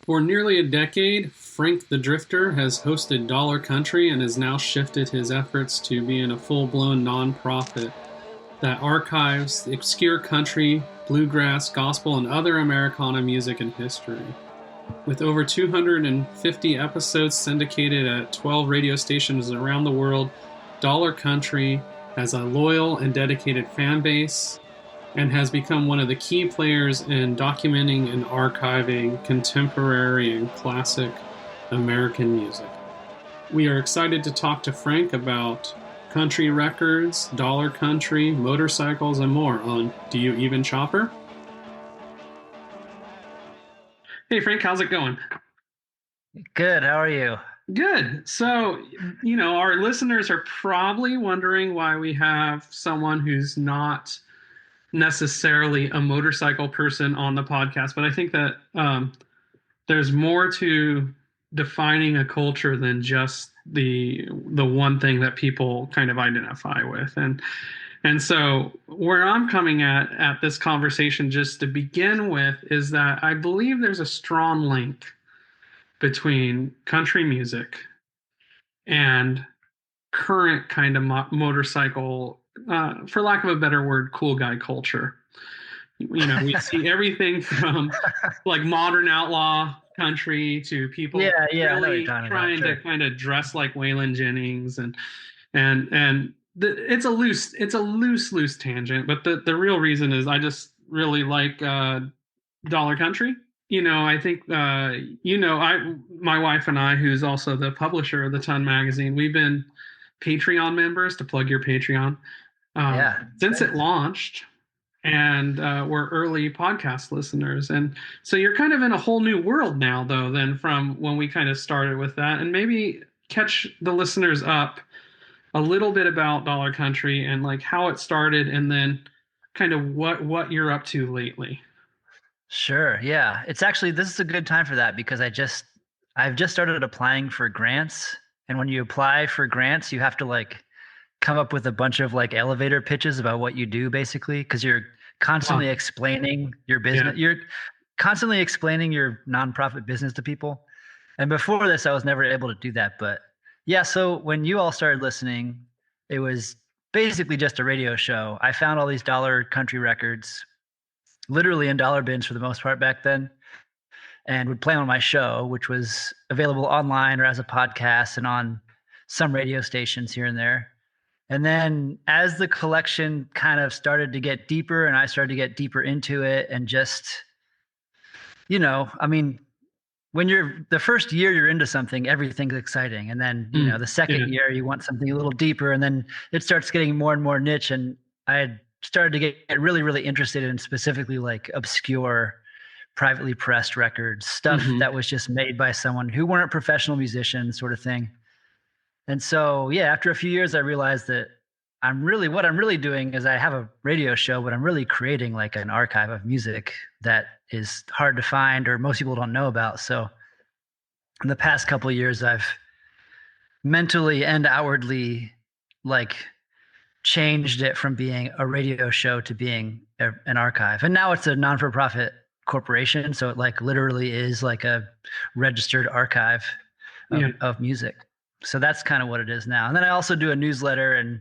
For nearly a decade, Frank the Drifter has hosted Dollar Country and has now shifted his efforts to being a full-blown nonprofit that archives obscure country, bluegrass, gospel, and other Americana music and history. With over 250 episodes syndicated at 12 radio stations around the world, Dollar Country has a loyal and dedicated fan base and has become one of the key players in documenting and archiving contemporary and classic American music. We are excited to talk to Frank about country records, Dollar Country, motorcycles, and more on Do You Even Chopper? Hey Frank, how's it going? Good. How are you? Good. So, our listeners are probably wondering why we have someone who's not necessarily a motorcycle person on the podcast, but I think that there's more to defining a culture than just the one thing that people kind of identify with. And so where I'm coming at this conversation just to begin with is that I believe there's a strong link between country music and current kind of motorcycle, for lack of a better word, cool guy culture. We see everything from like modern outlaw country to people really trying to kind of dress like Waylon Jennings and it's a loose tangent, but the real reason is I just really like Dollar Country. I think my wife and I, who's also the publisher of the Ton magazine, we've been Patreon members, to plug your Patreon, since it launched, and we're early podcast listeners. And so you're kind of in a whole new world now, though, than from when we kind of started with that, and maybe catch the listeners up a little bit about Dollar Country and like how it started, and then kind of what you're up to lately. Sure. Yeah. This is a good time for that because I've just started applying for grants. And when you apply for grants, you have to like come up with a bunch of like elevator pitches about what you do, basically, because you're constantly explaining your business. Yeah. You're constantly explaining your nonprofit business to people. And before this, I was never able to do that. But yeah, so when you all started listening, it was basically just a radio show. I found all these Dollar Country records, literally in dollar bins for the most part back then, and would play on my show, which was available online or as a podcast and on some radio stations here and there. And then as the collection kind of started to get deeper and I started to get deeper into it, and just, when you're the first year you're into something, everything's exciting. And then, the second year you want something a little deeper, and then it starts getting more and more niche. And I had started to get really, really interested in specifically like obscure, privately pressed records, stuff that was just made by someone who weren't professional musicians, sort of thing. And so, after a few years, I realized that what I'm really doing is I have a radio show, but I'm really creating like an archive of music that is hard to find or most people don't know about. So in the past couple of years, I've mentally and outwardly like changed it from being a radio show to being an archive. And now it's a non-for-profit corporation. So it like literally is like a registered archive of music. So that's kind of what it is now. And then I also do a newsletter, and,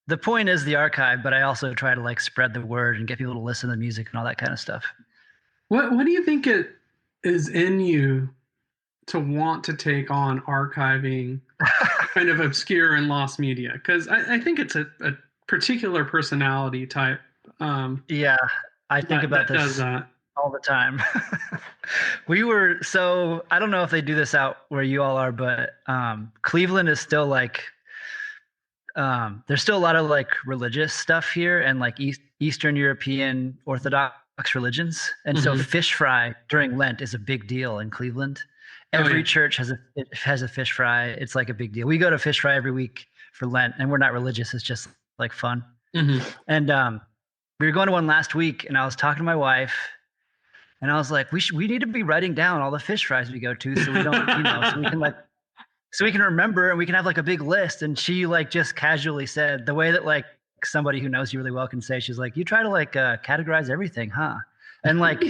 the point is the archive, but I also try to like spread the word and get people to listen to the music and all that kind of stuff. What do you think it is in you to want to take on archiving kind of obscure and lost media? Because I think it's a particular personality type. I think about this does that all the time. I don't know if they do this out where you all are, but Cleveland is still like, there's still a lot of like religious stuff here and like Eastern European Orthodox religions. And so fish fry during Lent is a big deal in Cleveland. Every church has a fish fry. It's like a big deal. We go to fish fry every week for Lent, and we're not religious. It's just like fun. And we were going to one last week, and I was talking to my wife, and I was like, we need to be writing down all the fish fries we go to, so we don't, so we can remember, and we can have like a big list. And she like just casually said, the way that like somebody who knows you really well can say, she's like, you try to like categorize everything, huh? And like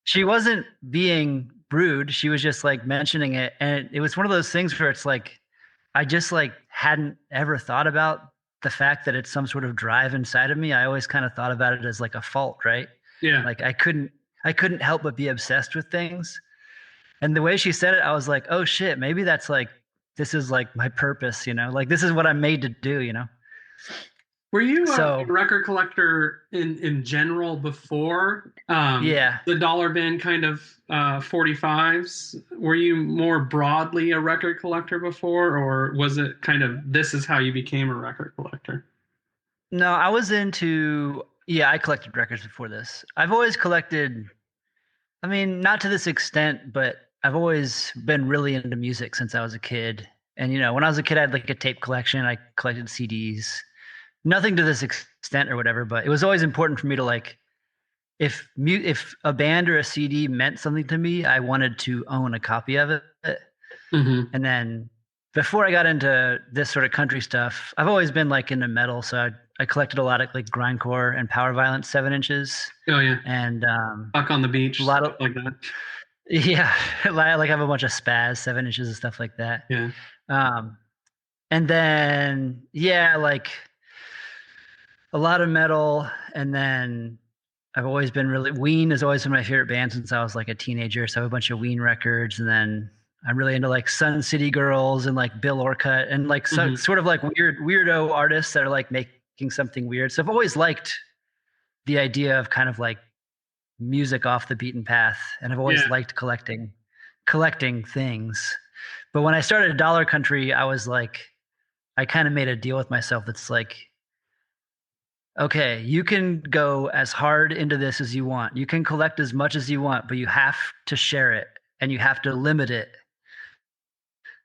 she wasn't being rude. She was just like mentioning it. And it was one of those things where it's like, I just like hadn't ever thought about the fact that it's some sort of drive inside of me. I always kind of thought about it as like a fault, right? Yeah. Like I couldn't help but be obsessed with things. And the way she said it, I was like, oh shit, maybe that's like, this is like my purpose, you know, like this is what I'm made to do, you know? Were you a So record collector in general before yeah, the dollar bin kind of 45s? Were you more broadly a record collector before, or was it kind of this is how you became a record collector? no, I was into, yeah, I collected records before this. I've always collected, I mean, not to this extent, but I've always been really into music since I was a kid. And, you know, when I was a kid, I had like a tape collection. I collected CDs, nothing to this extent or whatever, but it was always important for me to like, if a band or a CD meant something to me, I wanted to own a copy of it. Mm-hmm. And then before I got into this sort of country stuff, I've always been like into metal. So I collected a lot of like grindcore and power violence 7 inches, Oh yeah, and Buck on the Beach, a lot stuff of, like that. yeah, like I have a bunch of spaz 7 inches and stuff like that. Yeah. Um, and then yeah, like a lot of metal, and then I've always been really, Ween has always been my favorite band since I was like a teenager. So I have a bunch of Ween records, and then I'm really into like Sun City Girls and like Bill Orcutt and like Mm-hmm. sort of like weirdo artists that are like making something weird. So I've always liked the idea of kind of like music off the beaten path, and I've always Yeah. liked collecting things. But when I started Dollar Country, I was like, I kind of made a deal with myself that's like, okay, you can go as hard into this as you want. You can collect as much as you want, but you have to share it and you have to limit it.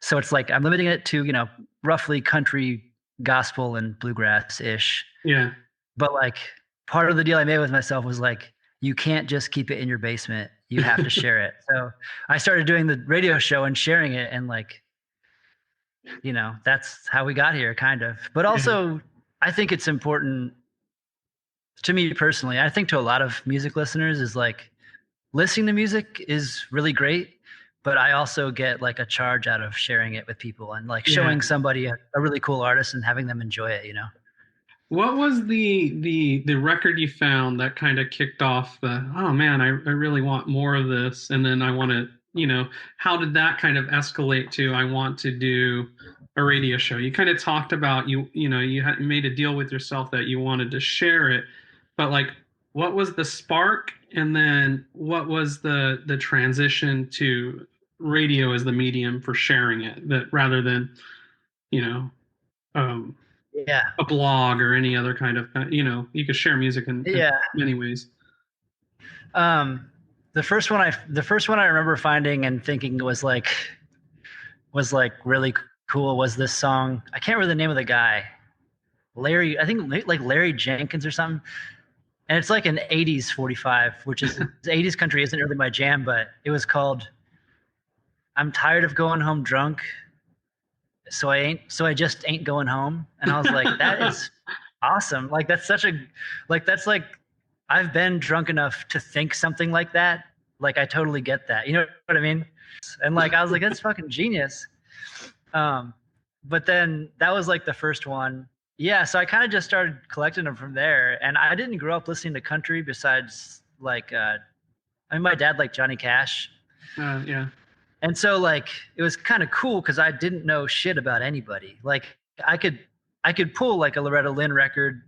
So it's like I'm limiting it to, you know, roughly country, gospel, and bluegrass ish. Yeah. But like part of the deal I made with myself was like, you can't just keep it in your basement. You have to share it. So I started doing the radio show and sharing it. And like, you know, that's how we got here, kind of. But Yeah. also, I think it's important to me personally. I think to a lot of music listeners is like listening to music is really great, but I also get like a charge out of sharing it with people and like Yeah. showing somebody a really cool artist and having them enjoy it, you know? What was the record you found that kind of kicked off the, oh man, I really want more of this, and then I want to, how did that kind of escalate to I want to do a radio show? You kind of talked about you had made a deal with yourself that you wanted to share it, but like what was the spark, and then what was the transition to radio as the medium for sharing it, that rather than you know um Yeah. a blog or any other kind of you could share music in Yeah. many ways. Um, the first one I remember finding and thinking was like really cool was this song. I can't remember the name of the guy. Larry, I think like Larry Jenkins or something. And it's like an 80s 45, which is 80s country isn't really my jam, but it was called I'm Tired of Going Home Drunk. So I just ain't going home. And I was like, that is awesome. Like that's like I've been drunk enough to think something like that. Like I totally get that. You know what I mean? And like I was like, that's fucking genius. Um, but then that was like the first one. Yeah, so I kind of just started collecting them from there. And I didn't grow up listening to country besides like I mean my dad liked Johnny Cash. Yeah. And so like it was kind of cool because I didn't know shit about anybody. Like I could pull like a Loretta Lynn record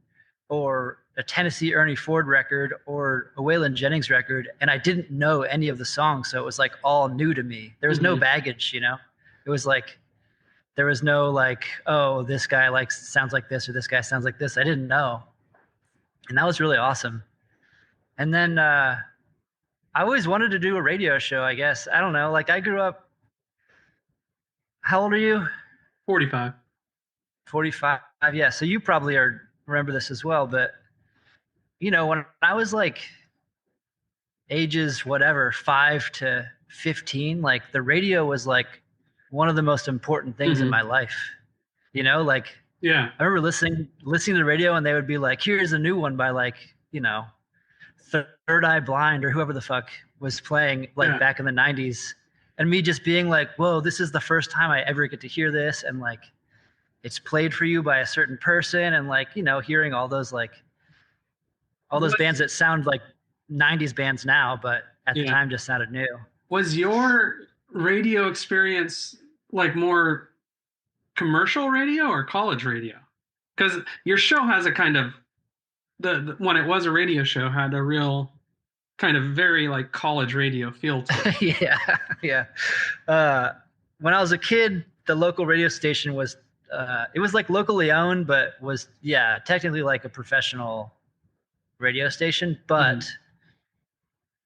or a Tennessee Ernie Ford record or a Waylon Jennings record, and I didn't know any of the songs, so it was like all new to me. There was no baggage, you know. It was like there was no like, oh, this guy likes sounds like this or this guy sounds like this. I didn't know, and that was really awesome. And then I always wanted to do a radio show, I guess. I don't know. Like I grew up. How old are you? 45. 45. Yeah. So you probably remember this as well. But, you know, when I was like ages, whatever, 5 to 15, like the radio was like one of the most important things in my life. You know, like, yeah, I remember listening to the radio and they would be like, here's a new one by like, you know, Third Eye Blind or whoever the fuck was playing like back in the 90s, and me just being like, whoa, this is the first time I ever get to hear this, and like it's played for you by a certain person, and like, you know, hearing all those bands that sound like 90s bands now, but at the time just sounded new. Was your radio experience like more commercial radio or college radio? Because your show has a kind of the when it was a radio show had a real kind of very like college radio feel to it. Yeah. When I was a kid, the local radio station was it was like locally owned, but was technically like a professional radio station. But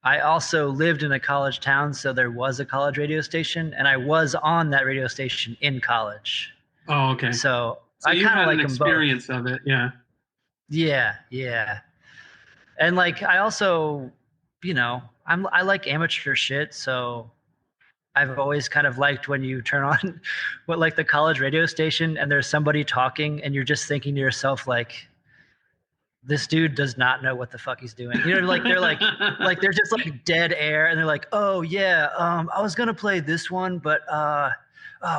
I also lived in a college town, so there was a college radio station, and I was on that radio station in college. Oh, okay. So I kind of like an experience of it, yeah. Yeah. And like I also, you know, I like amateur shit, so I've always kind of liked when you turn on like the college radio station and there's somebody talking and you're just thinking to yourself like, this dude does not know what the fuck he's doing. You know, like they're like they're just like dead air, and they're like, oh yeah, I was gonna play this one, but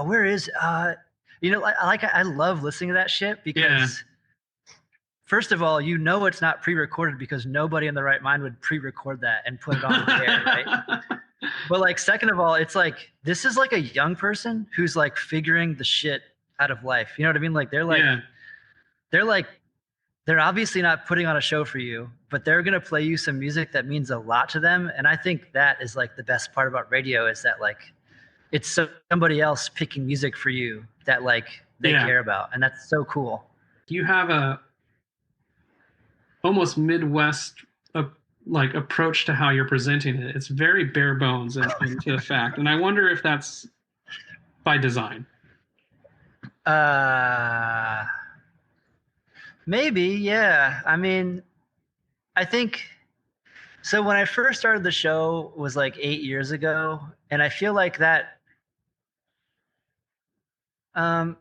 where is you know, I love listening to that shit because first of all, you know it's not pre-recorded because nobody in the right mind would pre-record that and put it on the air, right? But like, second of all, it's like this is like a young person who's like figuring the shit out of life. You know what I mean? Like they're obviously not putting on a show for you, but they're going to play you some music that means a lot to them. And I think that is like the best part about radio is that like it's somebody else picking music for you that like they care about. And that's so cool. You have a almost Midwest like approach to how you're presenting it. It's very bare bones and to the fact. And I wonder if that's by design. Maybe, yeah. I mean, I think so. When I first started the show was like 8 years ago, and I feel like that. I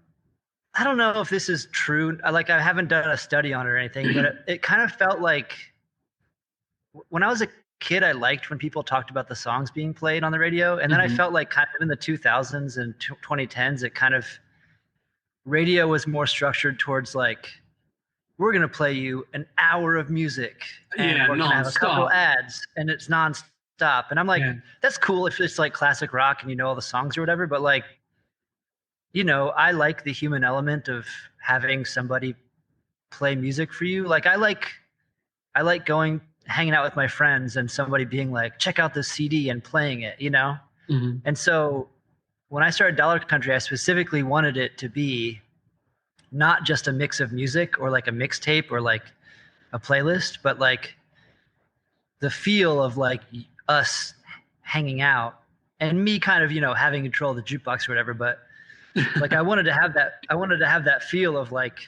don't know if this is true. I haven't done a study on it or anything, but it kind of felt like when I was a kid, I liked when people talked about the songs being played on the radio, and then I felt like kind of in the 2000s and 2010s, it kind of radio was more structured towards like, we're going to play you an hour of music and we're going to have a couple ads and it's nonstop. And I'm like, that's cool if it's like classic rock and you know all the songs or whatever. But like, you know, I like the human element of having somebody play music for you. Like I like hanging out with my friends and somebody being like, check out this CD and playing it, you know? And so when I started Dollar Country, I specifically wanted it to be not just a mix of music or like a mixtape or like a playlist, but like the feel of like us hanging out and me kind of, you know, having control of the jukebox or whatever. But like, I wanted to have that feel of like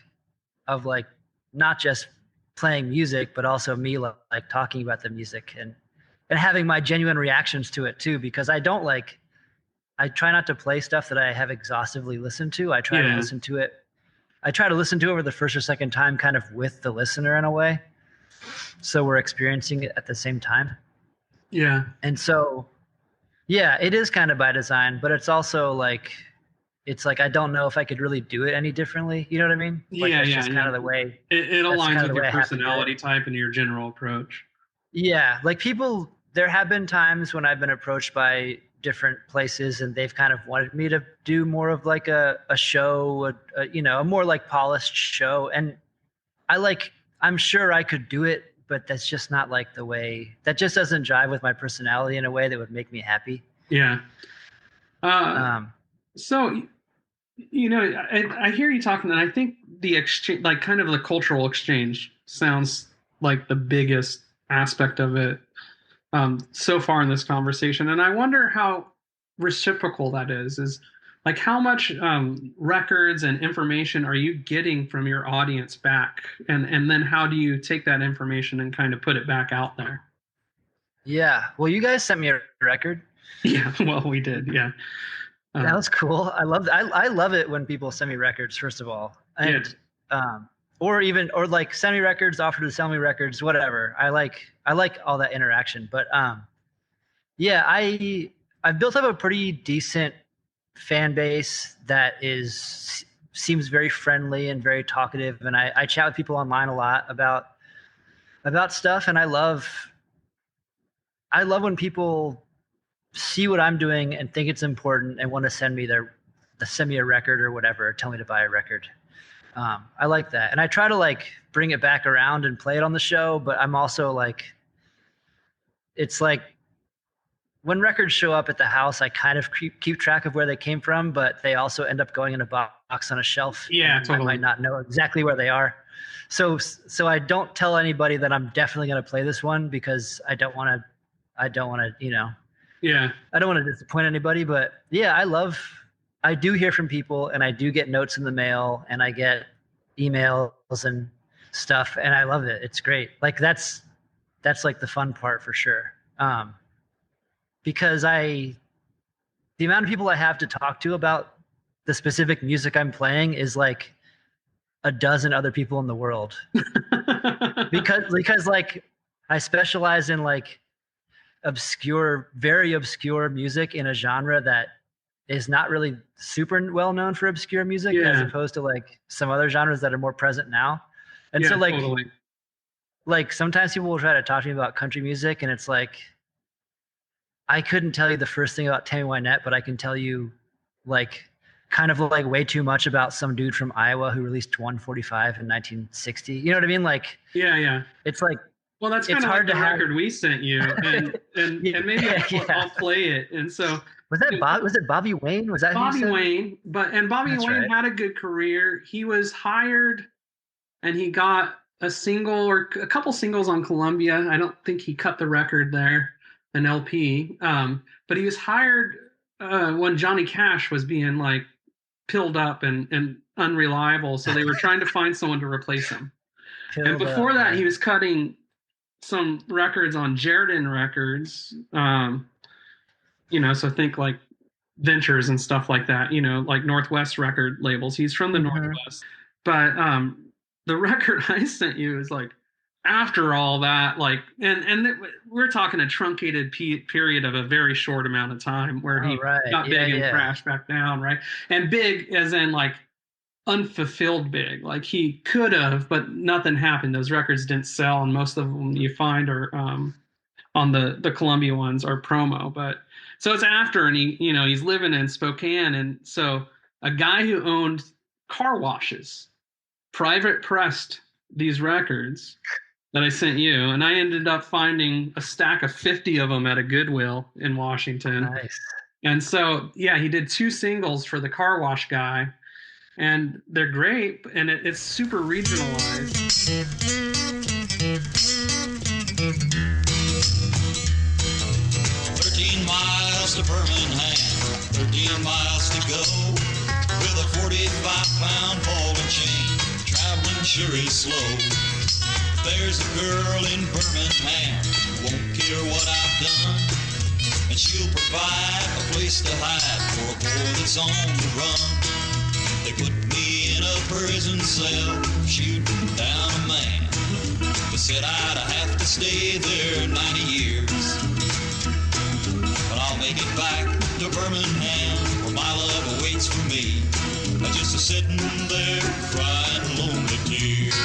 not just playing music, but also me like talking about the music and having my genuine reactions to it too, because I try not to play stuff that I have exhaustively listened to. I try to listen to it over the first or second time kind of with the listener in a way. So we're experiencing it at the same time. Yeah. And so, yeah, it is kind of by design, but it's also like, it's like, I don't know if I could really do it any differently. You know what I mean? Like that's just kind of the way. It aligns with your personality type and your general approach. Yeah. Like there have been times when I've been approached by different places and they've kind of wanted me to do more of like a show, you know, a more like polished show. And I'm sure I could do it, but that's just not like the way, that just doesn't jive with my personality in a way that would make me happy. Yeah. So, you know, I hear you talking, and I think the exchange, like kind of the cultural exchange sounds like the biggest aspect of it so far in this conversation. And I wonder how reciprocal that is like how much records and information are you getting from your audience back? And then how do you take that information and kind of put it back out there? Yeah. Well, you guys sent me a record. Yeah. Well, we did. Yeah. That was cool. I love it when people send me records, first of all. And or like send me records, offer to sell me records, whatever. I like all that interaction. But yeah, I've built up a pretty decent fan base that seems very friendly and very talkative, and I chat with people online a lot about stuff, and I love when people see what I'm doing and think it's important and want to send me a record or whatever, or tell me to buy a record. I like that, and I try to like bring it back around and play it on the show. But I'm also like, it's like when records show up at the house, I kind of keep track of where they came from, but they also end up going in a box on a shelf. Yeah, totally. I might not know exactly where they are. So I don't tell anybody that I'm definitely going to play this one, because I don't want to, you know, yeah, I don't want to disappoint anybody. But yeah, I do hear from people, and I do get notes in the mail, and I get emails and stuff, and I love it. It's great. Like that's like the fun part for sure. Because the amount of people I have to talk to about the specific music I'm playing is like a dozen other people in the world. because like I specialize in like very obscure music in a genre that is not really super well known for obscure music, as opposed to like some other genres that are more present now. And so like, totally. Like sometimes people will try to talk to me about country music, and it's like, I couldn't tell you the first thing about Tammy Wynette, but I can tell you like kind of like way too much about some dude from Iowa who released 145 in 1960. You know what I mean? Like, yeah. It's like, well, that's kind of like the record we sent you, and maybe I'll play it. And so was it Bobby Wayne? Was that Bobby Wayne? Bobby That's Wayne right. had a good career. He was hired, and he got a single or a couple singles on Columbia. I don't think he cut the record there, an LP. But he was hired when Johnny Cash was being like pilled up and unreliable, so they were trying to find someone to replace him. And before that, he was cutting some records on Jerden Records. You know, so think like Ventures and stuff like that, you know, like Northwest record labels. He's from the Northwest. But the record I sent you is like, after all that, like, and we're talking a truncated period of a very short amount of time where he got big and crashed back down, right? And big as in like unfulfilled big, like he could have, but nothing happened. Those records didn't sell, and most of them you find are on the Columbia ones are promo. But so it's after, and he's living in Spokane, and so a guy who owned car washes private pressed these records that I sent you, and I ended up finding a stack of 50 of them at a Goodwill in Washington. Nice. And so, yeah, he did 2 singles for the car wash guy, and they're great, and it's super regionalized. 13 miles to Birmingham, 13 miles to go, with a 45-pound ball and chain, traveling sure is slow. There's a girl in Birmingham who won't care what I've done, and she'll provide a place to hide for a boy that's on the run. They put me in a prison cell, shooting down a man. They said I'd have to stay there 90 years, but I'll make it back to Birmingham, where my love awaits for me. I'm just sitting there crying lonely tears.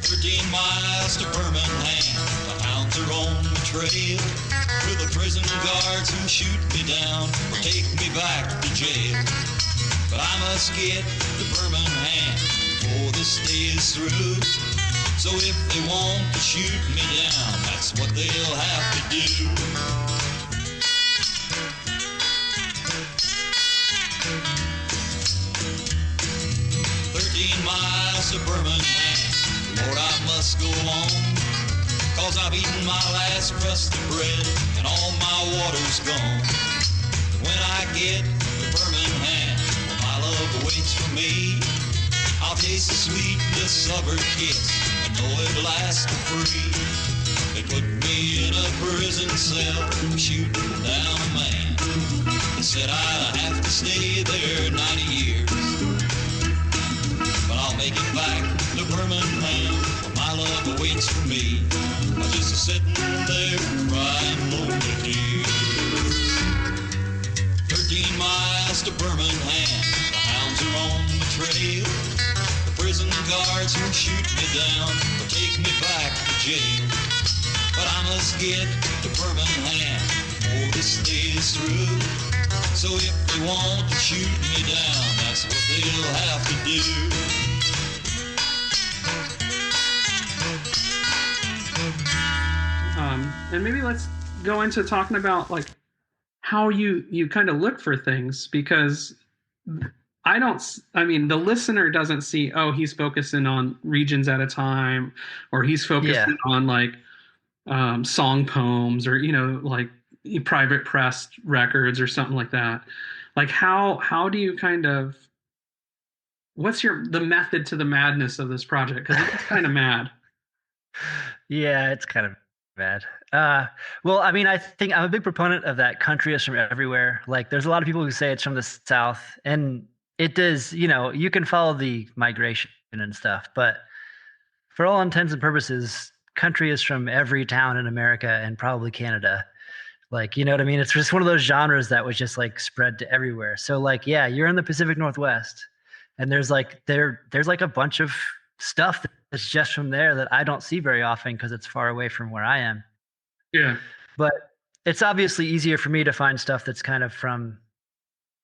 13 miles to Birmingham, the hounds are on the trail, with the prison guards who shoot me down or take me back to jail. But I must get to Birmingham before this day is through. So if they want to shoot me down, that's what they'll have to do. To Birmingham, Lord, I must go on, 'cause I've eaten my last crust of bread and all my water's gone. But when I get to Birmingham, where my love awaits for me, I'll taste the sweetness of her kiss and know it'll last for free. They put me in a prison cell, shooting down a man. They said I'd have to stay there 90 years, but I'll songs for me. I'm just sitting there crying lonely tears. 13 miles to Birmingham, the hounds are on the trail. The prison guards who shoot me down will take me back to jail. But I must get to Birmingham before this day is through. So if they want to shoot me down, that's what they'll have to do. And maybe let's go into talking about like how you kind of look for things, because the listener doesn't see, oh, he's focusing on regions at a time, or he's focusing on like song poems, or like private pressed records or something like that. Like how do you kind of, what's the method to the madness of this project? Because it's kind of mad. Yeah, it's kind of bad. Well, I mean, I think I'm a big proponent of that country is from everywhere. Like there's a lot of people who say it's from the South, and it does, you can follow the migration and stuff, but for all intents and purposes, country is from every town in America and probably Canada. Like, you know what I mean? It's just one of those genres that was just like spread to everywhere. So like, yeah, you're in the Pacific Northwest, and there's like a bunch of stuff that's just from there that I don't see very often because it's far away from where I am. Yeah. But it's obviously easier for me to find stuff that's kind of from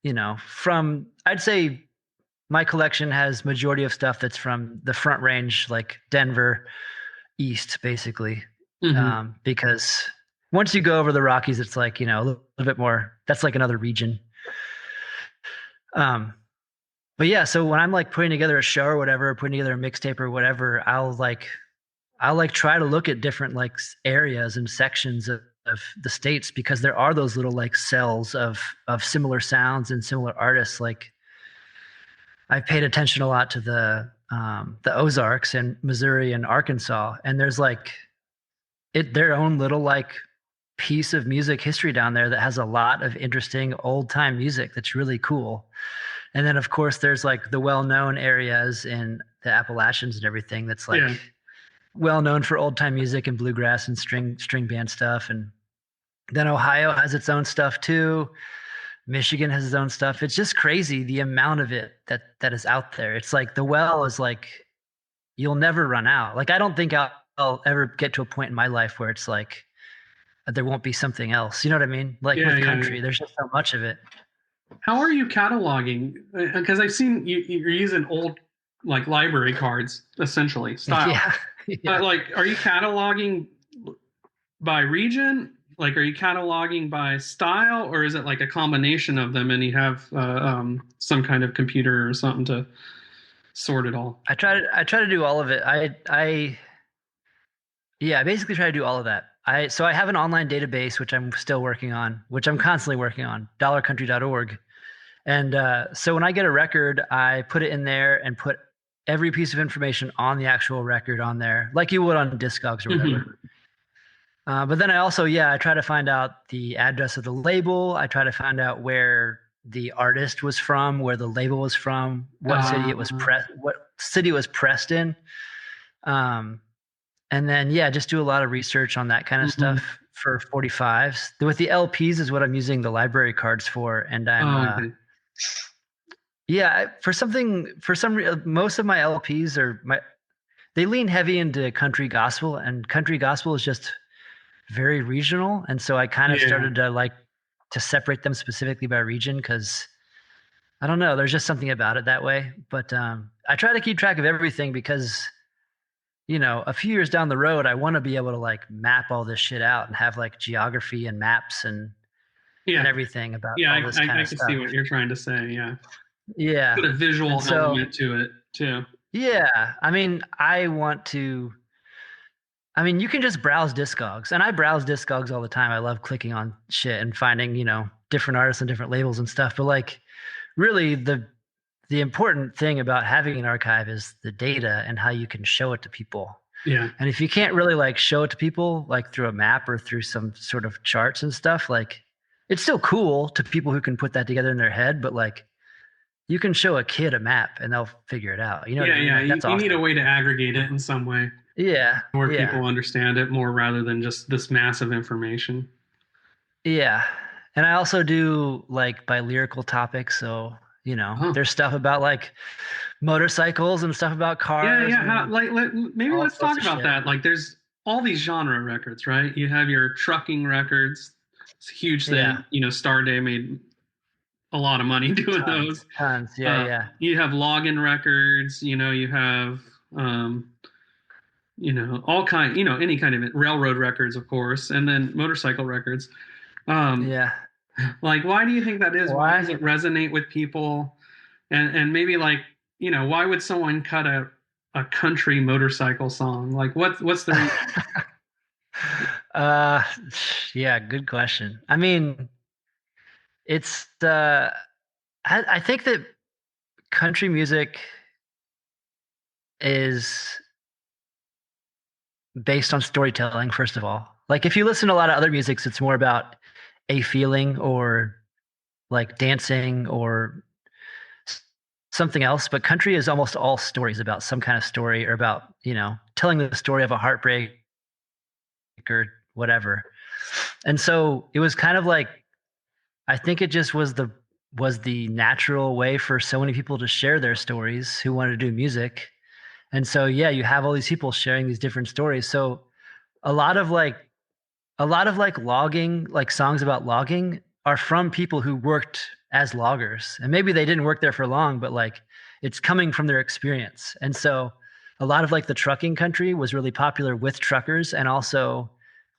I'd say my collection has majority of stuff that's from the Front Range, like Denver east, basically. Mm-hmm. Because once you go over the Rockies, it's like, a little bit more, that's like another region. But yeah, so when I'm like putting together a show or whatever, putting together a mixtape or whatever, I'll try to look at different like areas and sections of the states, because there are those little like cells of similar sounds and similar artists. Like I paid attention a lot to the Ozarks and Missouri and Arkansas, and there's like their own little like piece of music history down there that has a lot of interesting old time music that's really cool. And then of course there's like the well-known areas in the Appalachians and everything that's like well known for old time music and bluegrass and string band stuff. And then Ohio has its own stuff too. Michigan has its own stuff. It's just crazy the amount of it that is out there. It's like the well is like you'll never run out. Like I don't think I'll ever get to a point in my life where it's like there won't be something else. You know what I mean? Like with country, there's just so much of it. How are you cataloging? Because I've seen you're using old like library cards essentially style. But like, are you cataloging by region? Like, are you cataloging by style, or is it like a combination of them and you have some kind of computer or something to sort it all? I try to do all of it. I basically try to do all of that. So I have an online database, which I'm still working on, which I'm constantly working on, dollarcountry.org. And so when I get a record, I put it in there and put every piece of information on the actual record on there, like you would on Discogs or whatever. Mm-hmm. But then I also, I try to find out the address of the label. I try to find out where the artist was from, where the label was from, what city it was pressed in. And then, just do a lot of research on that kind of stuff for 45s. With the LPs is what I'm using the library cards for. And I'm, most of my LPs they lean heavy into country gospel, and country gospel is just very regional. And so I kind of started to separate them specifically by region, because I don't know, there's just something about it that way. But I try to keep track of everything because, a few years down the road, I want to be able to like map all this shit out and have like geography and maps and everything about all this kind of stuff. I can see what you're trying to say. Yeah. Put a visual element to it too. Yeah. I mean, you can just browse Discogs, and I browse Discogs all the time. I love clicking on shit and finding, different artists and different labels and stuff. But like really the important thing about having an archive is the data and how you can show it to people. Yeah. And if you can't really like show it to people like through a map or through some sort of charts and stuff, like it's still cool to people who can put that together in their head, but like you can show a kid a map and they'll figure it out. You know what I mean? Like, you need a way to aggregate it in some way. Yeah. where Yeah. people understand it more rather than just this massive information. Yeah. And I also do like by lyrical topics. So, Oh, there's stuff about like motorcycles and stuff about yeah, cars yeah. and Maybe all let's talk sorts of about shit. that. Like, there's all these genre records, right? You have your trucking records. It's a huge Yeah. thing. Starday made a lot of money doing those. Tons. Yeah. Yeah. You have login records. You have all kind. Any kind of railroad records, of course, and then motorcycle records. Um, Yeah. like, why do you think that is? Why does Why? it resonate with people? And maybe like, why would someone cut a country motorcycle song? Like, what's the reason? uh, yeah, good question. I mean, it's I think that country music is based on storytelling, first of all. Like if you listen to a lot of other musics, it's more about a feeling or like dancing or something else. But country is almost all stories about some kind of story or about, telling the story of a heartbreak or whatever. And so it was kind of like I think it just was the natural way for so many people to share their stories who wanted to do music. And so yeah, you have all these people sharing these different stories. So a lot of like logging, like songs about logging are from people who worked as loggers. And maybe they didn't work there for long, but like it's coming from their experience. And so a lot of like the trucking country was really popular with truckers, and also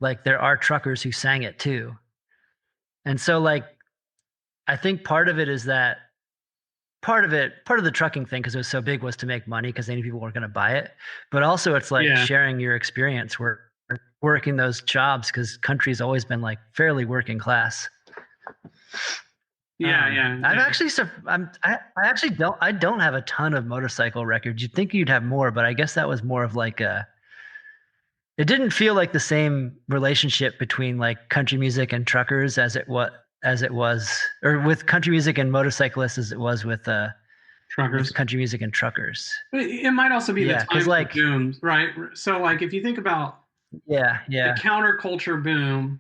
like there are truckers who sang it too. And so like I think part of it is that part of the trucking thing, because it was so big, was to make money because they knew people weren't going to buy it. But also it's like Yeah, sharing your experience working those jobs, because country's always been like fairly working class. yeah, yeah, I've yeah. actually I actually don't have a ton of motorcycle records. You'd think you'd have more, but I guess that was more of like it didn't feel like the same relationship between like country music and truckers as it was, or with country music and motorcyclists as it was with Truckers. country music and truckers. It might also be the Yeah, because times of like booms, right? So, like, if you think about yeah, the yeah, counterculture boom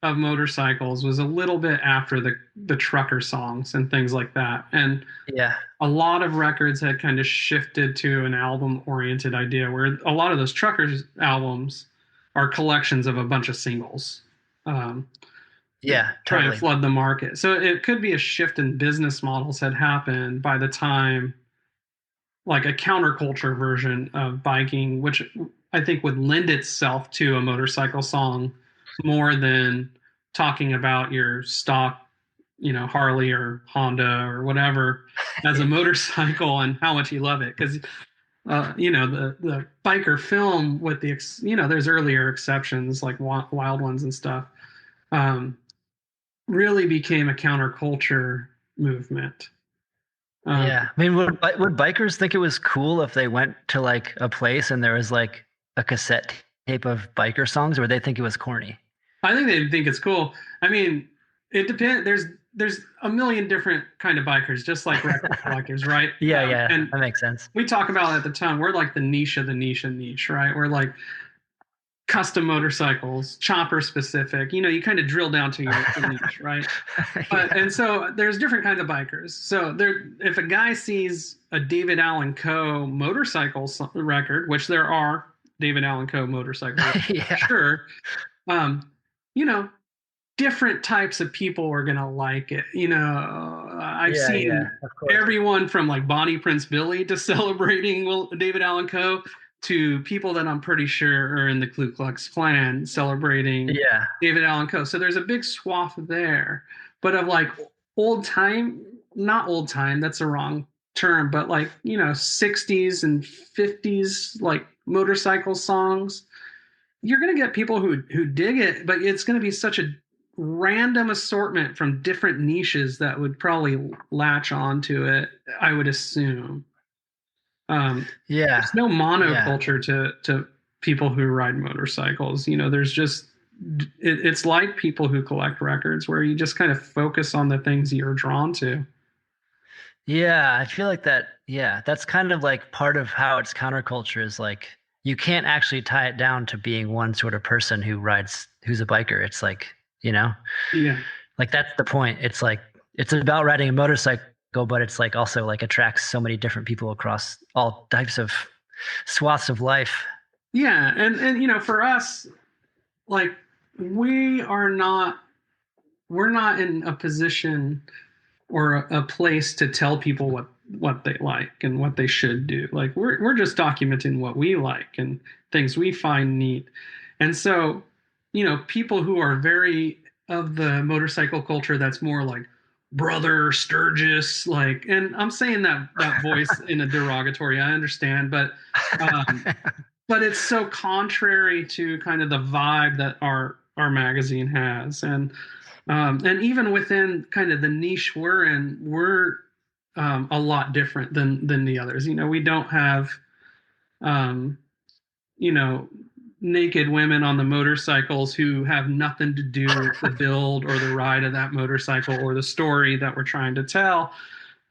of motorcycles was a little bit after the trucker songs and things like that, and yeah, a lot of records had kind of shifted to an album oriented idea, where a lot of those truckers albums are collections of a bunch of singles. Um, yeah, Try and totally. flood the market. So it could be a shift in business models had happened by the time, like a counterculture version of biking, which I think would lend itself to a motorcycle song more than talking about your stock, Harley or Honda or whatever as a motorcycle and how much you love it. Because the biker film, with there's earlier exceptions like Wild Ones and stuff, um, really became a counterculture movement. Yeah. Um, I mean, would bikers think it was cool if they went to like a place and there was like a cassette tape of biker songs, or would they think it was corny? I think they think it's cool. I mean, it depends. There's a million different kind of bikers, just like record collectors, right? Yeah, yeah, And that makes sense. we talk about it at the time. We're like the niche of the niche of niche, right? We're like custom motorcycles, chopper specific. You kind of drill down to your niche, right? Yeah. And so there's different kinds of bikers. So if a guy sees a David Allan Coe motorcycle record, which there are David Allan Coe motorcycle records, Yeah. sure, um, you know, different types of people are gonna like it. I've Yeah, yeah, seen of course. everyone from like Bonnie Prince Billy to celebrating David Allan Coe to people that I'm pretty sure are in the Ku Klux Klan celebrating Yeah. David Allan Coe. So there's a big swath there, but of like old time, not old time, that's the wrong term, but like 60s and 50s like motorcycle songs. You're going to get people who dig it, but it's going to be such a random assortment from different niches that would probably latch onto it, I would assume. Yeah. There's no Yeah. monoculture to people who ride motorcycles. There's just it's like people who collect records, where you just kind of focus on the things you're drawn to. Yeah, I feel like that. Yeah, that's kind of like part of how it's counterculture is like you can't actually tie it down to being one sort of person who's a biker. It's like, Yeah. like that's the point. It's like, it's about riding a motorcycle, but it's like also like attracts so many different people across all types of swaths of life. Yeah. And for us, like we're not in a position or a place to tell people what they like and what they should do. Like we're just documenting what we like and things we find neat. And so, people who are very of the motorcycle culture that's more like brother Sturgis, like, and I'm saying that voice in a derogatory, I understand, um but it's so contrary to kind of the vibe that our magazine has. And even within kind of the niche we're in, we're a lot different than the others. We don't have um, naked women on the motorcycles who have nothing to do with the build or the ride of that motorcycle or the story that we're trying to tell.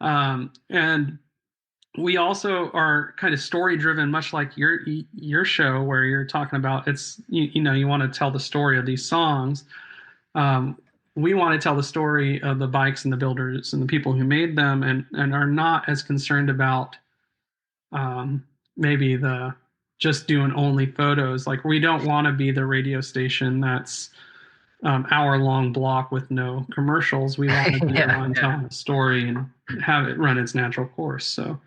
And we also are kind of story driven, much like your show, where you're talking about you want to tell the story of these songs. We want to tell the story of the bikes and the builders and the people who made them, and are not as concerned about maybe the just doing only photos. Like we don't want to be the radio station that's hour-long block with no commercials. We want to be the one telling a story and have it run its natural course. So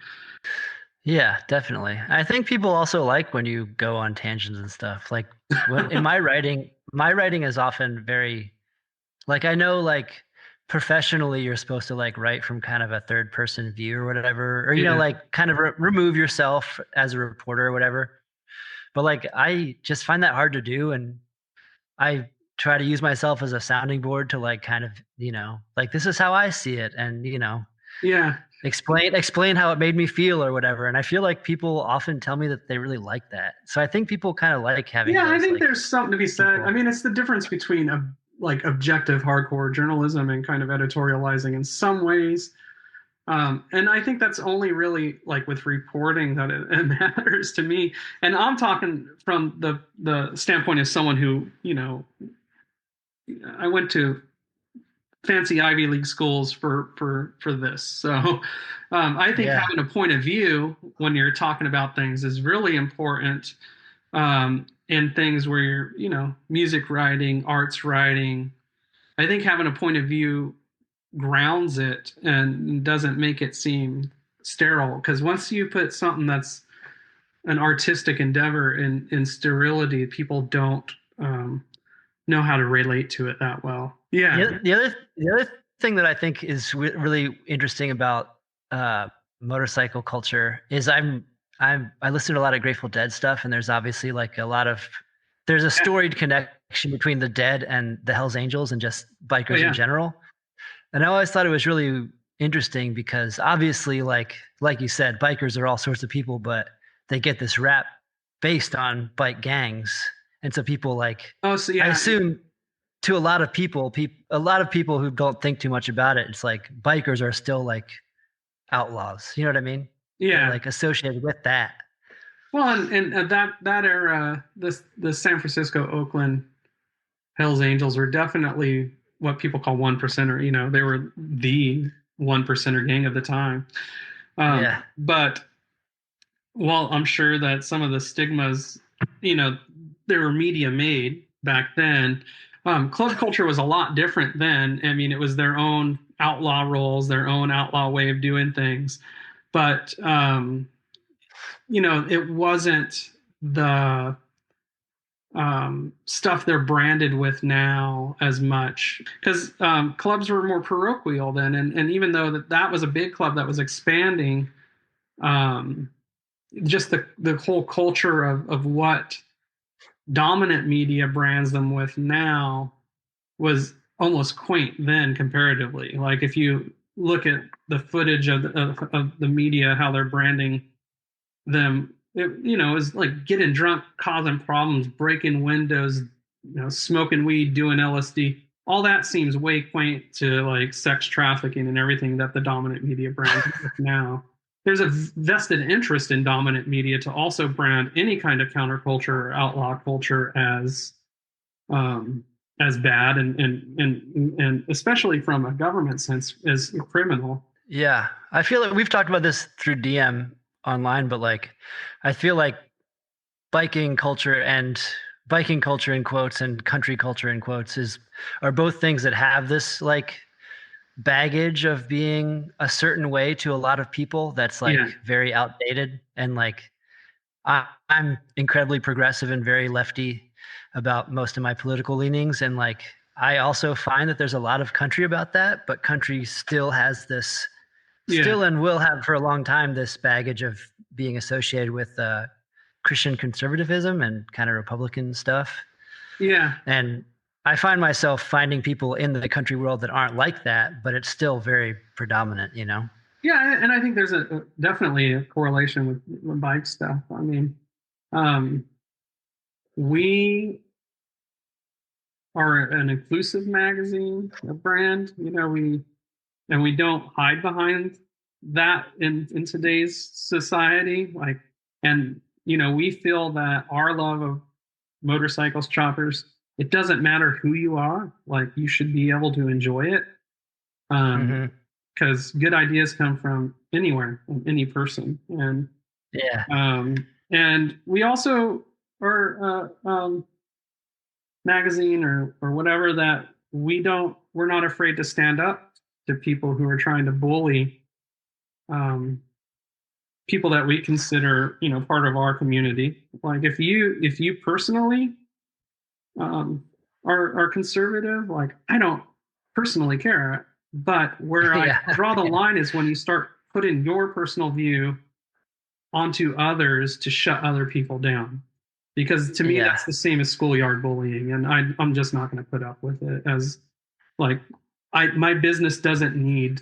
yeah, definitely. I think people also like when you go on tangents and stuff. Like in my writing is often very, like, I know, like, professionally you're supposed to like write from kind of a third person view or whatever, or like kind of remove yourself as a reporter or whatever. But like I just find that hard to do, and I try to use myself as a sounding board to like kind of, like, this is how I see it, and yeah, explain how it made me feel or whatever. And I feel like people often tell me that they really like that. So I think people kind of like having I think like, there's something to be said. people. I mean, it's the difference between like objective hardcore journalism and kind of editorializing in some ways. And I think that's only really like with reporting that it matters to me. And I'm talking from the standpoint of someone who, I went to fancy Ivy League schools for this. So I think having a point of view when you're talking about things is really important. In things where you're, music writing, arts writing, I think having a point of view grounds it and doesn't make it seem sterile. Because once you put something that's an artistic endeavor in sterility, people don't know how to relate to it that well. Yeah. The other thing that I think is really interesting about motorcycle culture is I listen to a lot of Grateful Dead stuff, and there's obviously like there's a storied connection between the Dead and the Hells Angels and just bikers in general. And I always thought it was really interesting because obviously, like you said, bikers are all sorts of people, but they get this rap based on bike gangs. And so people like, I assume to a lot of people who don't think too much about it, it's like bikers are still like outlaws. You know what I mean? Yeah. They're like associated with that. Well, and that era, the San Francisco, Oakland Hells Angels were definitely what people call 1%er. They were the 1%er gang of the time. But while I'm sure that some of the stigmas, they were media made back then. Club culture was a lot different then. I mean, it was their own outlaw roles, their own outlaw way of doing things. But, it wasn't the stuff they're branded with now as much, because clubs were more parochial then. And even though that was a big club that was expanding, just the whole culture of what dominant media brands them with now was almost quaint then comparatively. Like if you look at the footage of the media, how they're branding them, it is like getting drunk, causing problems, breaking windows, smoking weed, doing LSD. All that seems way quaint to like sex trafficking and everything that the dominant media brands are now. there's a vested interest in dominant media to also brand any kind of counterculture or outlaw culture um, as bad and especially from a government sense as criminal. Yeah, I feel like we've talked about this through DM online, but like I feel like biking culture in quotes and country culture in quotes are both things that have this like baggage of being a certain way to a lot of people that's like very outdated. And like I'm incredibly progressive and very lefty about most of my political leanings, and like I also find that there's a lot of country about that, but country still has this still and will have for a long time this baggage of being associated with Christian conservatism and kind of Republican stuff. Yeah. And I find myself finding people in the country world that aren't like that, but it's still very predominant, you know? Yeah, and I think there's definitely a correlation with bike stuff. I mean, we are an inclusive magazine, a brand, you know, we don't hide behind that in today's society. Like, and you know, we feel that our love of motorcycles, choppers, it doesn't matter who you are, like you should be able to enjoy it. Because good ideas come from anywhere, from any person. And and we also are magazine or whatever that we're not afraid to stand up to people who are trying to bully people that we consider, you know, part of our community. Like if you personally are conservative, like I don't personally care, but where I draw the line is when you start putting your personal view onto others to shut other people down. Because to me, that's the same as schoolyard bullying, and I'm just not going to put up with it. As like, my business doesn't need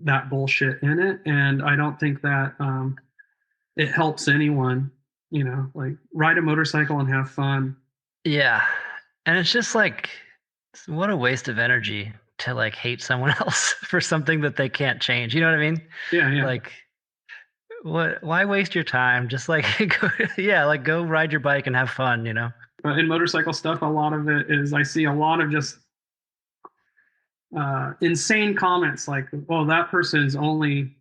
that bullshit in it, and I don't think that it helps anyone. You know, like ride a motorcycle and have fun. Yeah, and it's just like, what a waste of energy to like hate someone else for something that they can't change. You know what I mean? Yeah. Like, why waste your time? Just like go ride your bike and have fun, you know? In motorcycle stuff, a lot of it is I see a lot of just insane comments like, well, that person's only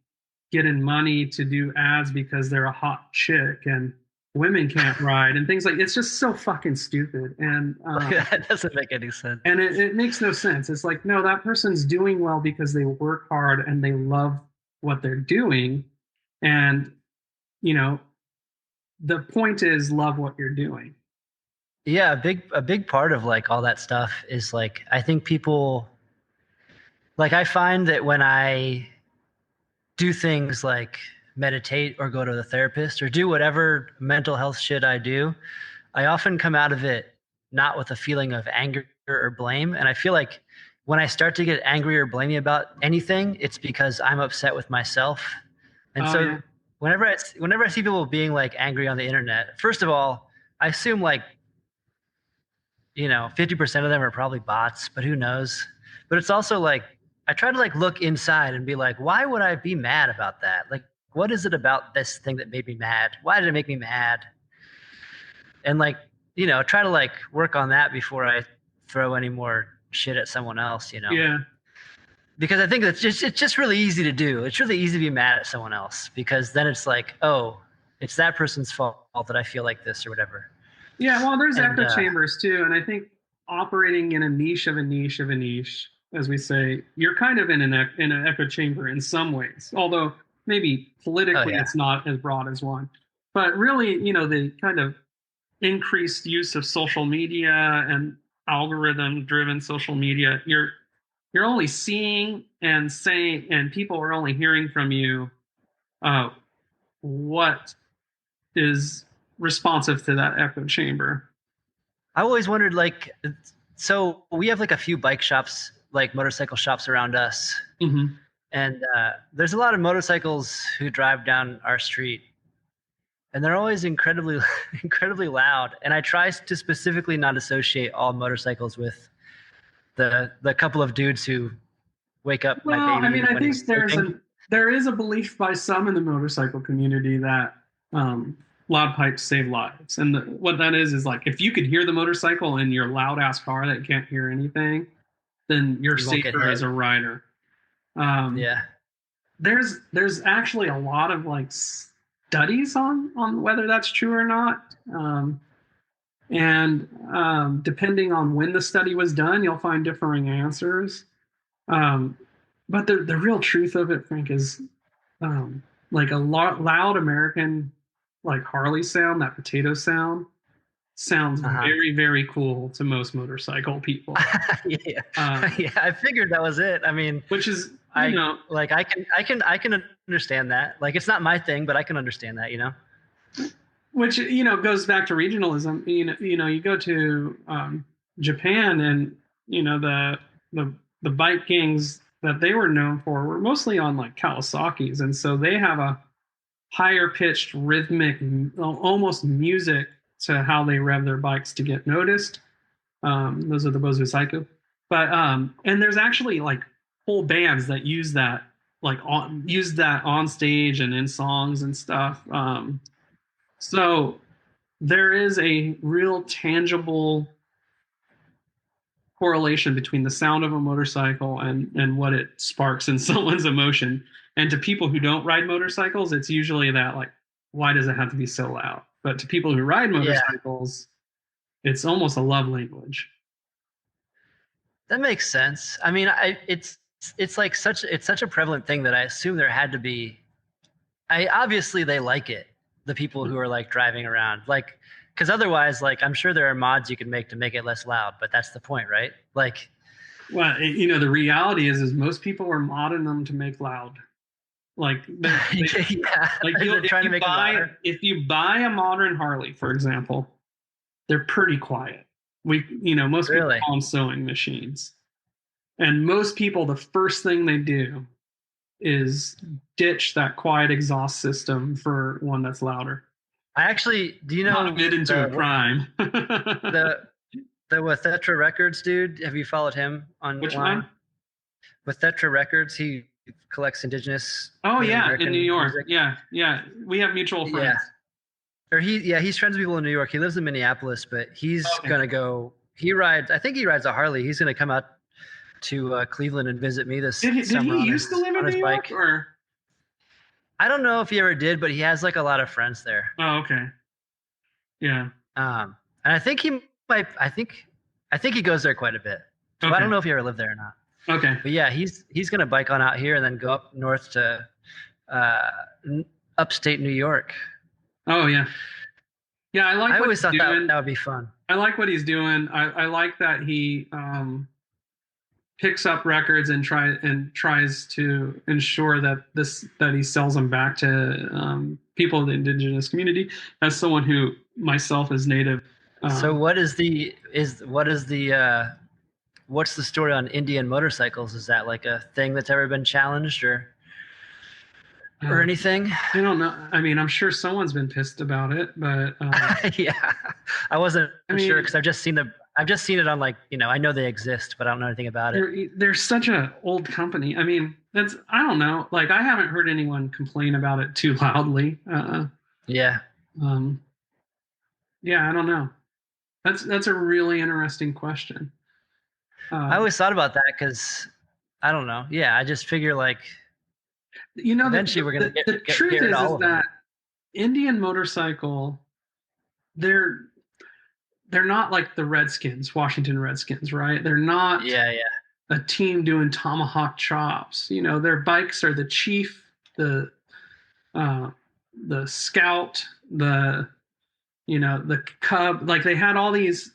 getting money to do ads because they're a hot chick and women can't ride and things like it's just so fucking stupid. And that doesn't make any sense. And it makes no sense. It's like, no, that person's doing well because they work hard and they love what they're doing. And, you know, the point is love what you're doing. Yeah, a big part of like all that stuff is like, I think people, like I find that when I do things like meditate or go to the therapist or do whatever mental health shit I do, I often come out of it not with a feeling of anger or blame. And I feel like when I start to get angry or blamey about anything, it's because I'm upset with myself. And whenever I see people being like angry on the internet, first of all, I assume like, you know, 50% of them are probably bots, but who knows? But it's also like, I try to like look inside and be like, why would I be mad about that? Like, what is it about this thing that made me mad? Why did it make me mad? And like, you know, try to like work on that before I throw any more shit at someone else, you know? Yeah. Because I think it's just really easy to do. It's really easy to be mad at someone else because then it's like, oh, it's that person's fault that I feel like this or whatever. Yeah, well, there's echo chambers too, and I think operating in a niche of a niche of a niche, as we say, you're kind of in an echo chamber in some ways. Although maybe politically it's not as broad as one, but really, you know, the kind of increased use of social media and algorithm-driven social media, you're only seeing and saying, and people are only hearing from you what is responsive to that echo chamber. I always wondered, like, so we have like a few bike shops, like motorcycle shops around us. Mm-hmm. And there's a lot of motorcycles who drive down our street. And they're always incredibly loud. And I try to specifically not associate all motorcycles with the couple of dudes who wake up my baby. I mean, I think there is a belief by some in the motorcycle community that loud pipes save lives, and what that is like if you could hear the motorcycle in your loud ass car that can't hear anything, then you're You won't get safer hit. as a rider. Um, Yeah. there's actually a lot of like studies on whether that's true or not. And depending on when the study was done, you'll find differing answers. Um, but the real truth of it, Frank, is like a loud American like Harley sound, that potato sound, sounds very, very cool to most motorcycle people. Yeah. Yeah, I figured that was it. I mean, which is, I can understand that. Like, it's not my thing, but I can understand that, which, goes back to regionalism. You go to Japan, and the bike gangs that they were known for were mostly on like Kawasaki's, and so they have a higher pitched rhythmic, almost music to how they rev their bikes to get noticed. Those are the Bozu Saiku. But and there's actually like whole bands that use that on stage and in songs and stuff. So there is a real tangible correlation between the sound of a motorcycle and what it sparks in someone's emotion. And to people who don't ride motorcycles, it's usually that like, why does it have to be so loud? But to people who ride motorcycles, it's almost a love language. That makes sense. I mean, it's such a prevalent thing that I assume there had to be. Obviously they like it. The people who are like driving around, like, because otherwise, like, I'm sure there are mods you can make to make it less loud, but that's the point, right? Like, well, the reality is most people are modding them to make loud. Like, yeah, like if you buy a modern Harley, for example, they're pretty quiet. Most people call them sewing machines, and most people, the first thing they do is ditch that quiet exhaust system for one that's louder. I actually, do you know, not admit into a crime. the Wethetra Records dude, have you followed him on which one? Wethetra Records, he collects indigenous. Oh yeah, American in New York. Music. Yeah, we have mutual friends. Or he's friends with people in New York. He lives in Minneapolis, but he's gonna go. I think he rides a Harley. He's gonna come out to Cleveland and visit me this summer. Did he used to live in New York, or? I don't know if he ever did, but he has like a lot of friends there. Oh, okay. Yeah. And I think he might. I think he goes there quite a bit. So I don't know if he ever lived there or not. Okay. But yeah, he's gonna bike on out here and then go up north to upstate New York. Oh yeah. Yeah, I always thought that would be fun. I like what he's doing. I like that he picks up records and tries to ensure that he sells them back to people of the indigenous community. As someone who myself is native. So what's the story on Indian motorcycles? Is that like a thing that's ever been challenged or anything? I don't know. I mean, I'm sure someone's been pissed about it, but yeah, I wasn't sure because I've just seen it on, like, I know they exist, but I don't know anything about it. They're such an old company. I mean, I don't know. Like, I haven't heard anyone complain about it too loudly. Yeah. Yeah, I don't know. That's a really interesting question. I always thought about that because I don't know. Yeah, I just figure like, eventually we're gonna get the truth is that Indian motorcycle, they're not like the Redskins, Washington Redskins, right? They're not a team doing tomahawk chops. Their bikes are the Chief, the Scout, the Cub. Like, they had all these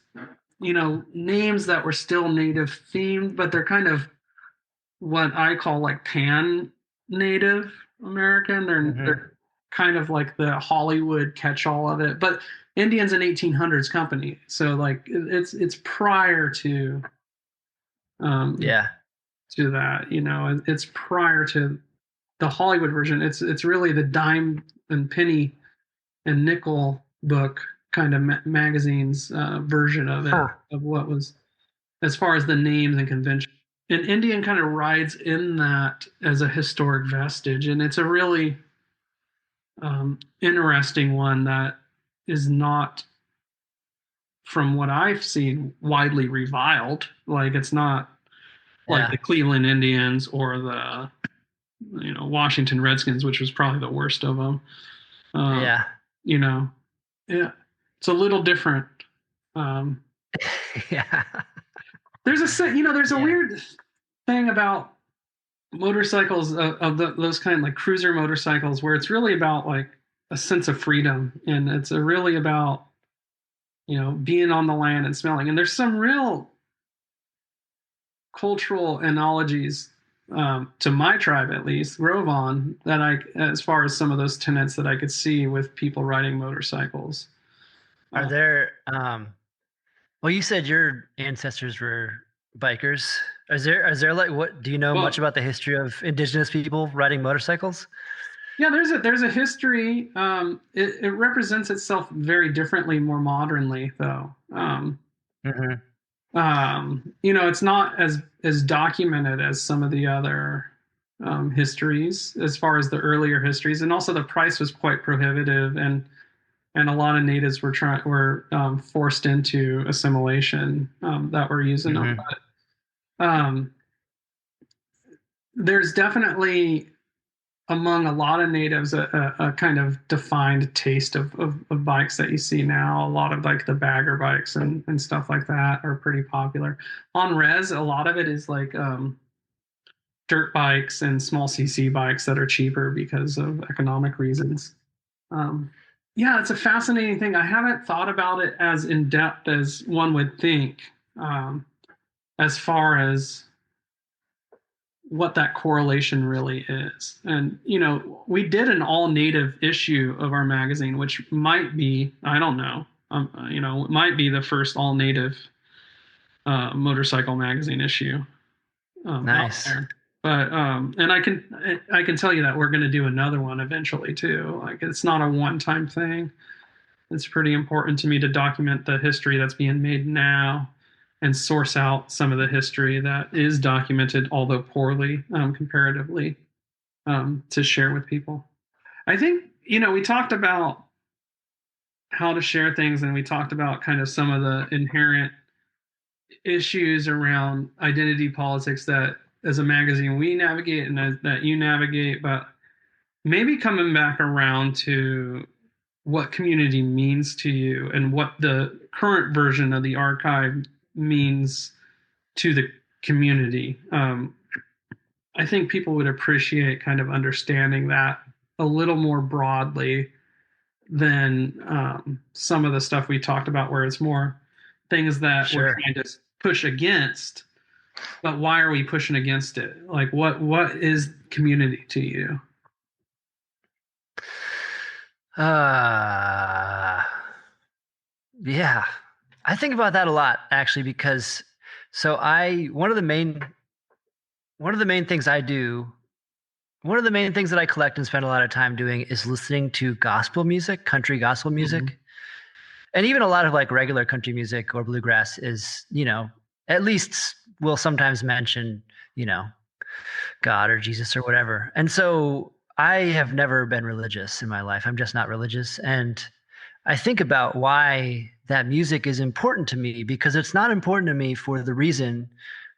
names that were still native themed, but they're kind of what I call like pan Native American. They're kind of like the Hollywood catch-all of it, but Indian's an 1800s company, so like it's prior to to that. It's prior to the Hollywood version. It's really the dime and penny and nickel book kind of magazines version of it, of what was, as far as the names and convention. an Indian kind of rides in that as a historic vestige, and it's a really interesting one that is not, from what I've seen, widely reviled. Like it's not like Yeah. the Cleveland Indians or the Washington Redskins, which was probably the worst of them. Yeah. You know, yeah, it's a little different. Yeah. There's a Yeah. weird thing about motorcycles those kind, like cruiser motorcycles, where it's really about like a sense of freedom, and it's really about being on the land and smelling. And there's some real cultural analogies, to my tribe at least, Rovan, that as far as some of those tenets that I could see with people riding motorcycles. Are there well, you said your ancestors were bikers. Is there like, what do you know much Well, about the history of indigenous people riding motorcycles? yeah, there's a history. It represents itself very differently, more modernly, though. Mm-hmm. It's not as documented as some of the other histories, as far as the earlier histories, and also the price was quite prohibitive, and a lot of natives were forced into assimilation, that were using them. Mm-hmm. But there's definitely, among a lot of natives, a kind of defined taste of bikes that you see now. A lot of like the bagger bikes and stuff like that are pretty popular. On res, a lot of it is like dirt bikes and small CC bikes that are cheaper because of economic reasons. Um, yeah, it's a fascinating thing. I haven't thought about it as in depth as one would think, as far as what that correlation really is. And, we did an all native issue of our magazine, which might be, I don't know, it might be the first all native motorcycle magazine issue Nice. out there. But and I can tell you that we're going to do another one eventually too. Like it's not a one-time thing. It's pretty important to me to document the history that's being made now and source out some of the history that is documented, although poorly, comparatively, to share with people. I think, we talked about how to share things, and we talked about kind of some of the inherent issues around identity politics that as a magazine we navigate and that you navigate, but maybe coming back around to what community means to you and what the current version of the archive means to the community. I think people would appreciate kind of understanding that a little more broadly than some of the stuff we talked about, where it's more things that Sure. we're trying to push against. But why are we pushing against it? Like, what is community to you? Yeah, I think about that a lot, actually, because one of the main things I do, one of the main things that I collect and spend a lot of time doing is listening to gospel music, country gospel music. Mm-hmm. And even a lot of like regular country music or bluegrass is, at least will sometimes mention, God or Jesus or whatever. And so I have never been religious in my life. I'm just not religious. And I think about why that music is important to me, because it's not important to me for the reason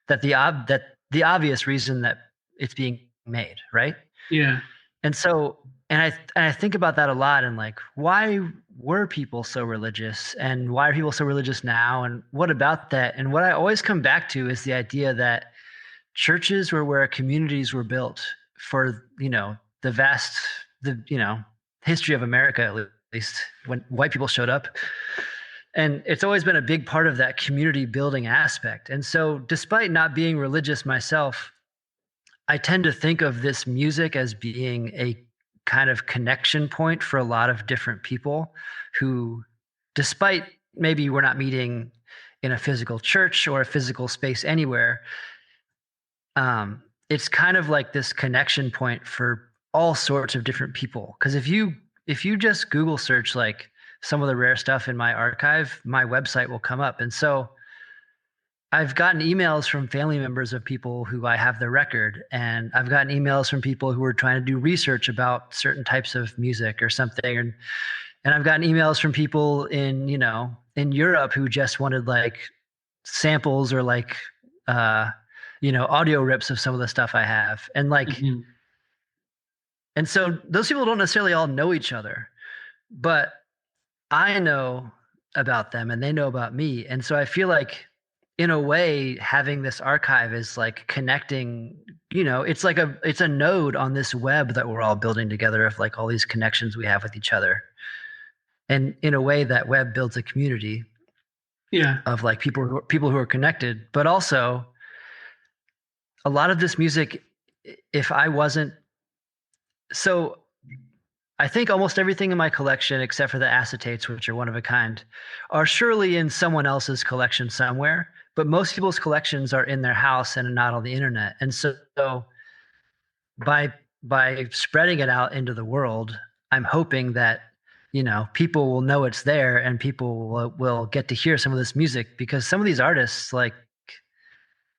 that the obvious reason that it's being made, right? Yeah. And so, and I think about that a lot, and like, why were people so religious, and why are people so religious now, and what about that? And what I always come back to is the idea that churches were where communities were built for, the history of America, at least when white people showed up. And it's always been a big part of that community building aspect. And so despite not being religious myself, I tend to think of this music as being a kind of connection point for a lot of different people who, despite maybe we're not meeting in a physical church or a physical space anywhere, it's kind of like this connection point for all sorts of different people. Because if you just Google search like some of the rare stuff in my archive, my website will come up. And so I've gotten emails from family members of people who I have their record, and I've gotten emails from people who are trying to do research about certain types of music or something. And I've gotten emails from people in, in Europe who just wanted like samples or like, audio rips of some of the stuff I have. And like, and so those people don't necessarily all know each other, but I know about them and they know about me. And so I feel like, in a way, having this archive is like connecting, it's a node on this web that we're all building together of like all these connections we have with each other. And in a way, that web builds a community of like people who are connected, but also a lot of this music, so I think almost everything in my collection, except for the acetates, which are one of a kind, are surely in someone else's collection somewhere. But most people's collections are in their house and not on the internet. And so by spreading it out into the world, I'm hoping that, people will know it's there and people will get to hear some of this music, because some of these artists, like,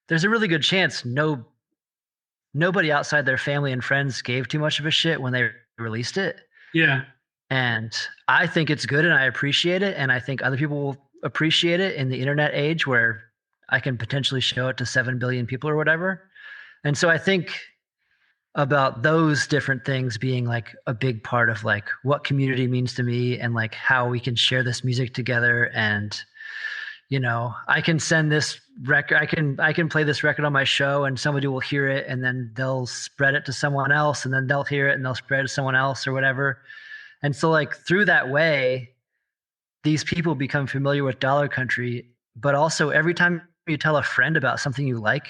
there's a really good chance nobody outside their family and friends gave too much of a shit when they released it. Yeah. And I think it's good and I appreciate it. And I think other people will appreciate it in the internet age where I can potentially show it to 7 billion people or whatever. And so I think about those different things being like a big part of like what community means to me and like how we can share this music together. And, I can send this record, I can play this record on my show and somebody will hear it and then they'll spread it to someone else and then they'll hear it and they'll spread it to someone else or whatever. And so like through that way, these people become familiar with Dollar Country, but also every time you tell a friend about something you like,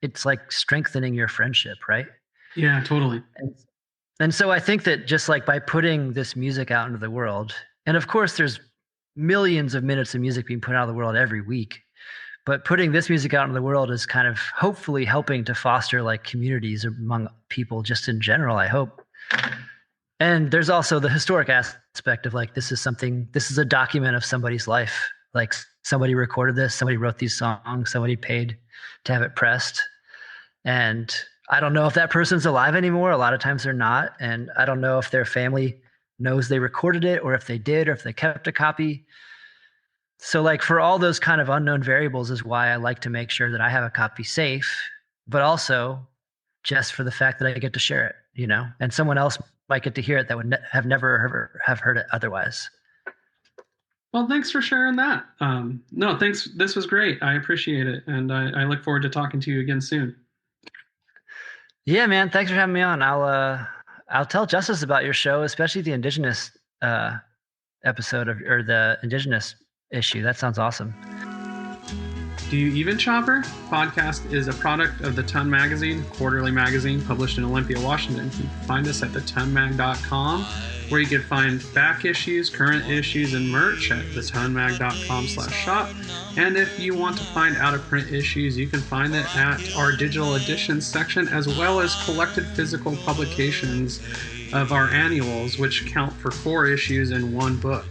it's like strengthening your friendship, right? Yeah, totally. And so I think that just like by putting this music out into the world, and of course there's millions of minutes of music being put out of the world every week, but putting this music out into the world is kind of hopefully helping to foster like communities among people just in general, I hope. And there's also the historic aspect of like, this is a document of somebody's life. Like somebody recorded this, somebody wrote these songs, somebody paid to have it pressed. And I don't know if that person's alive anymore. A lot of times they're not. And I don't know if their family knows they recorded it or if they did, or if they kept a copy. So like for all those kind of unknown variables is why I like to make sure that I have a copy safe, but also just for the fact that I get to share it, and someone else might get to hear it that would have never have heard it otherwise. Well, thanks for sharing that. No, thanks. This was great. I appreciate it. And I look forward to talking to you again soon. Yeah, man. Thanks for having me on. I'll tell Justice about your show, especially the Indigenous episode or the Indigenous issue. That sounds awesome. Do You Even, Chopper? Podcast is a product of The Ton Magazine, quarterly magazine published in Olympia, Washington. You can find us at thetonmag.com, where you can find back issues, current issues, and merch at thetonmag.com/shop. And if you want to find out-of-print issues, you can find it at our digital editions section, as well as collected physical publications of our annuals, which count for 4 issues and 1 book.